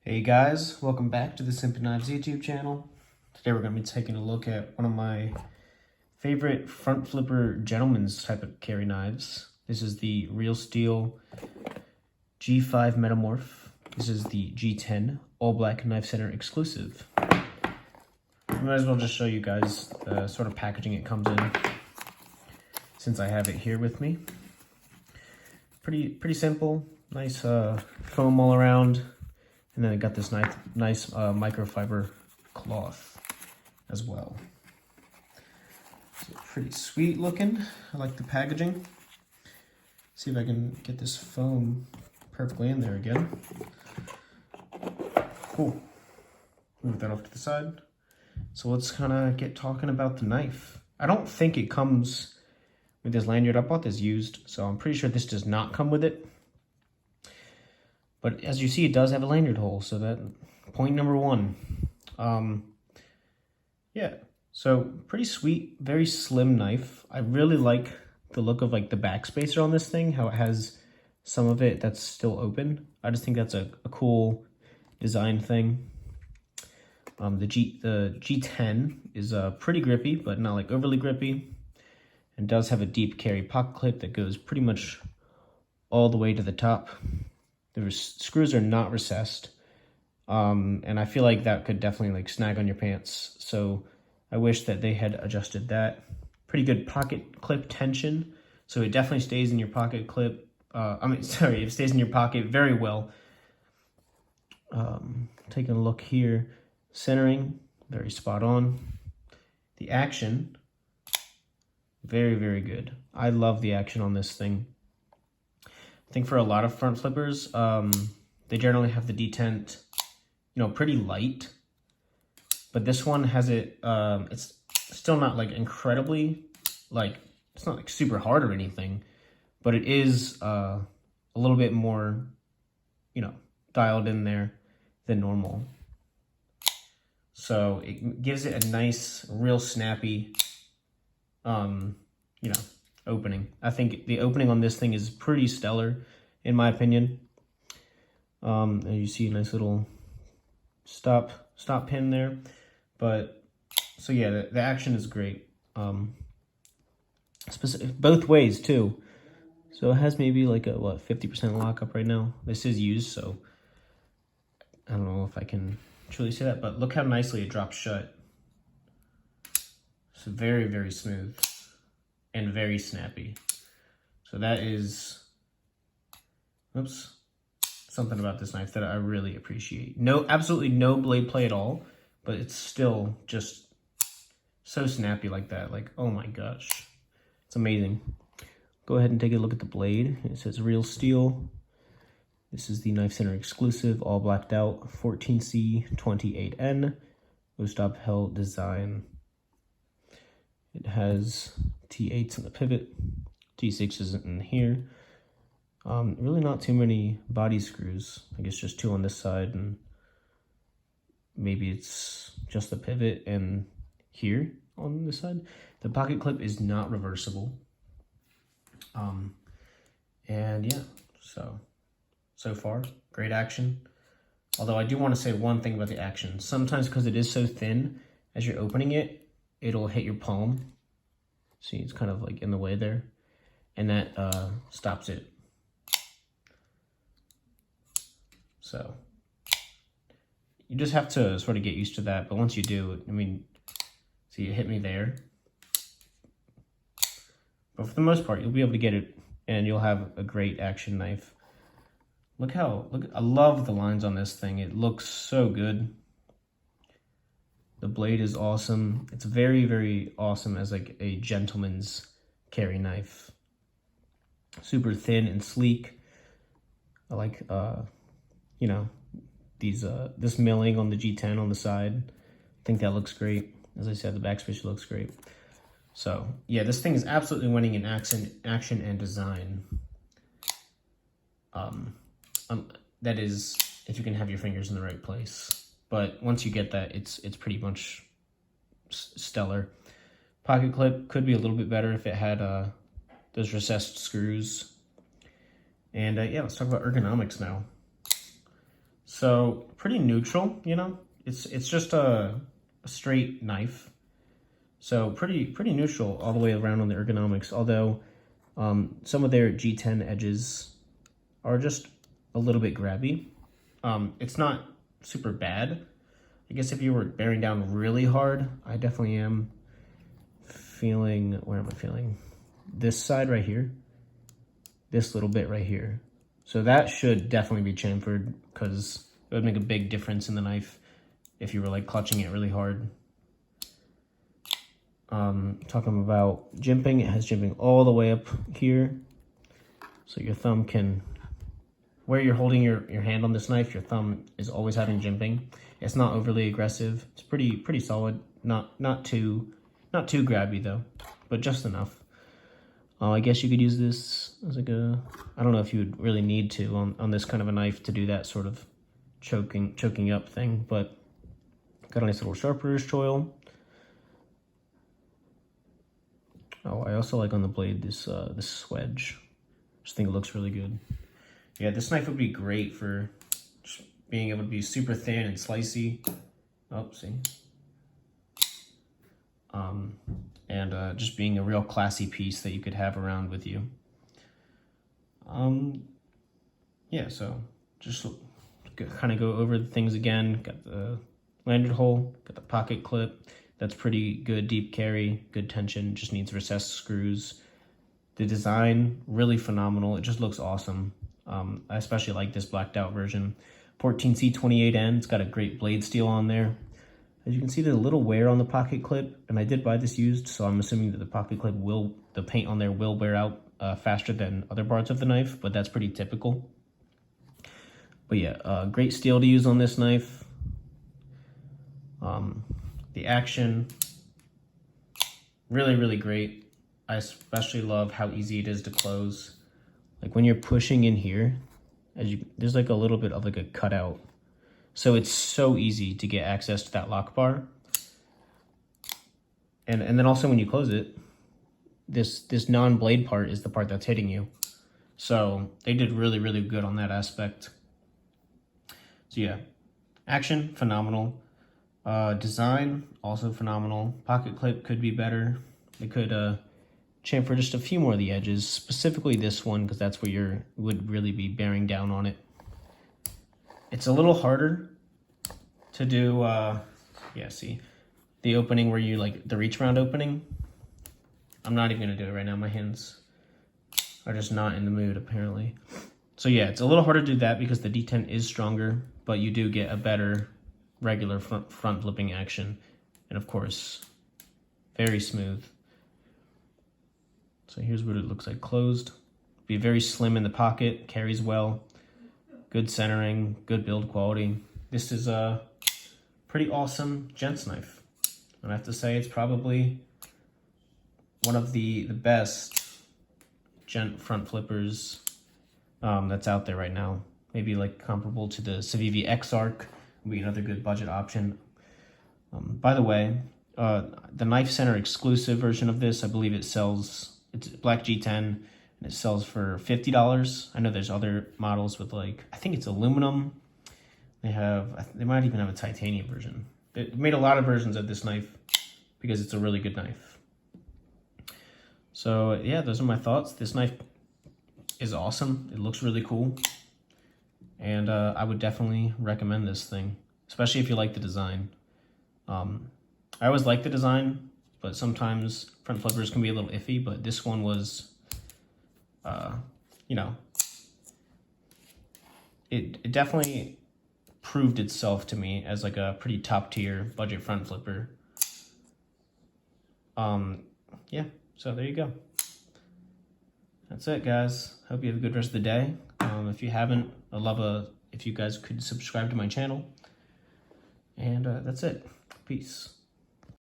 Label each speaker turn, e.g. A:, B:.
A: Hey guys, welcome back to the Simpy Knives YouTube channel. Today we're going to be taking a look at one of my favorite front flipper gentleman's type of carry knives. This is the Real Steel G5 Metamorph. This is the G10 all black knife center exclusive. I might as well just show you guys the sort of packaging it comes in since I have it here with me. Pretty simple, nice foam all around. And then I got this nice microfiber cloth as well. So pretty sweet looking. I like the packaging. See if I can get this foam perfectly in there again. Cool. Move that off to the side. So let's kind of get talking about the knife. I don't think it comes with this lanyard. I bought this used, so I'm pretty sure this does not come with it. But as you see, it does have a lanyard hole, so that point number one. Yeah, so pretty sweet, very slim knife. I really like the look of like the backspacer on this thing, how it has some of it that's still open. I just think that's a cool design thing. The G10 is pretty grippy, but not like overly grippy, and does have a deep carry pocket clip that goes pretty much all the way to the top. The screws are not recessed, and I feel like that could definitely like snag on your pants. So I wish that they had adjusted that. Pretty good pocket clip tension, so it definitely stays in your pocket clip. It stays in your pocket very well. Taking a look here, centering, very spot on. The action, very good. I love the action on this thing. I think for a lot of front flippers, they generally have the detent, pretty light. But this one has it, it's still not like incredibly, it's not like super hard or anything, but it is a little bit more, dialed in there than normal. So it gives it a nice, real snappy, opening. I think the opening on this thing is pretty stellar, in my opinion. And you see a nice little stop pin there. But so yeah, the action is great. Both ways too. So it has maybe like a 50% lockup right now. This is used, so I don't know if I can truly say that, but look how nicely it drops shut. It's very smooth and very snappy. So that is, something about this knife that I really appreciate. Absolutely no blade play at all, but it's still just so snappy like that. Like, oh my gosh, it's amazing. Go ahead and take a look at the blade. It says Real Steel. This is the Knife Center exclusive, all blacked out, 14C28N, O-stop held design. It has T8s in the pivot, T6s in here. Really not too many body screws. I guess just 2 on this side, and maybe it's just the pivot and here on this side. The pocket clip is not reversible. And yeah, so far, great action. Although I do want to say one thing about the action. Sometimes because it is so thin, as you're opening it, it'll hit your palm. See, it's kind of like in the way there, and that stops it. So you just have to sort of get used to that. But once you do, see, it hit me there. But for the most part, you'll be able to get it, and you'll have a great action knife. Look, I love the lines on this thing. It looks so good. The blade is awesome. It's very awesome as like a gentleman's carry knife. Super thin and sleek. I like, this milling on the G10 on the side. I think that looks great. As I said, the backspacer looks great. So yeah, this thing is absolutely winning in action and design. That is, if you can have your fingers in the right place. But once you get that, it's pretty much stellar. Pocket clip could be a little bit better if it had those recessed screws. And yeah, let's talk about ergonomics now. So pretty neutral, you know. It's just a straight knife. So pretty neutral all the way around on the ergonomics. Although some of their G10 edges are just a little bit grabby. It's not super bad. I guess if you were bearing down really hard, I definitely am feeling, where am I feeling? This side right here, this little bit right here. So that should definitely be chamfered because it would make a big difference in the knife if you were like clutching it really hard. Talking about jimping, it has jimping all the way up here. So your thumb can, where you're holding your hand on this knife, your thumb is always having jimping. It's not overly aggressive. It's pretty solid. Not too grabby though, but just enough. I guess you could use this as like a, I don't know if you would really need to on this kind of a knife to do that sort of choking up thing, but got a nice little sharpener's choil. Oh, I also like on the blade this swedge. Just think it looks really good. Yeah, this knife would be great for just being able to be super thin and slicey. Oh, see. And just being a real classy piece that you could have around with you. Yeah, so just kind of go over the things again. Got the lanyard hole, got the pocket clip. That's pretty good, deep carry, good tension, just needs recessed screws. The design, really phenomenal. It just looks awesome. I especially like this blacked out version. 14C28N, it's got a great blade steel on there. As you can see, there's a little wear on the pocket clip, and I did buy this used, so I'm assuming that the pocket clip the paint on there will wear out faster than other parts of the knife, but that's pretty typical. But yeah, great steel to use on this knife. The action, really great. I especially love how easy it is to close. Like when you're pushing in here, there's like a little bit of like a cutout. So it's so easy to get access to that lock bar. And then also when you close it, this non-blade part is the part that's hitting you. So they did really good on that aspect. So yeah, action, phenomenal. Design, also phenomenal. Pocket clip could be better. They could chamfer just a few more of the edges, specifically this one, because that's where you would really be bearing down on it. It's a little harder to do, yeah, see, the opening where you, like, the reach round opening. I'm not even going to do it right now. My hands are just not in the mood, apparently. So yeah, it's a little harder to do that because the D10 is stronger, but you do get a better regular front flipping action, and of course very smooth. So here's what it looks like closed. Be very slim in the pocket, carries well, good centering, good build quality. This is a pretty awesome gents knife, and I have to say it's probably one of the best gent front flippers that's out there right now. Maybe like comparable to the Civivi X-Arc would be another good budget option. By the way, the Knife Center exclusive version of this, I believe it's black G10, and it sells for $50. I know there's other models with like, I think it's aluminum. They might even have a titanium version. They made a lot of versions of this knife because it's a really good knife. So yeah, those are my thoughts. This knife is awesome. It looks really cool. And I would definitely recommend this thing, especially if you like the design. I always like the design, but sometimes front flippers can be a little iffy, but this one was, you know, it definitely proved itself to me as like a pretty top tier budget front flipper. Yeah, so there you go. That's it, guys. Hope you have a good rest of the day. If you haven't, I'd love if you guys could subscribe to my channel. And that's it. Peace.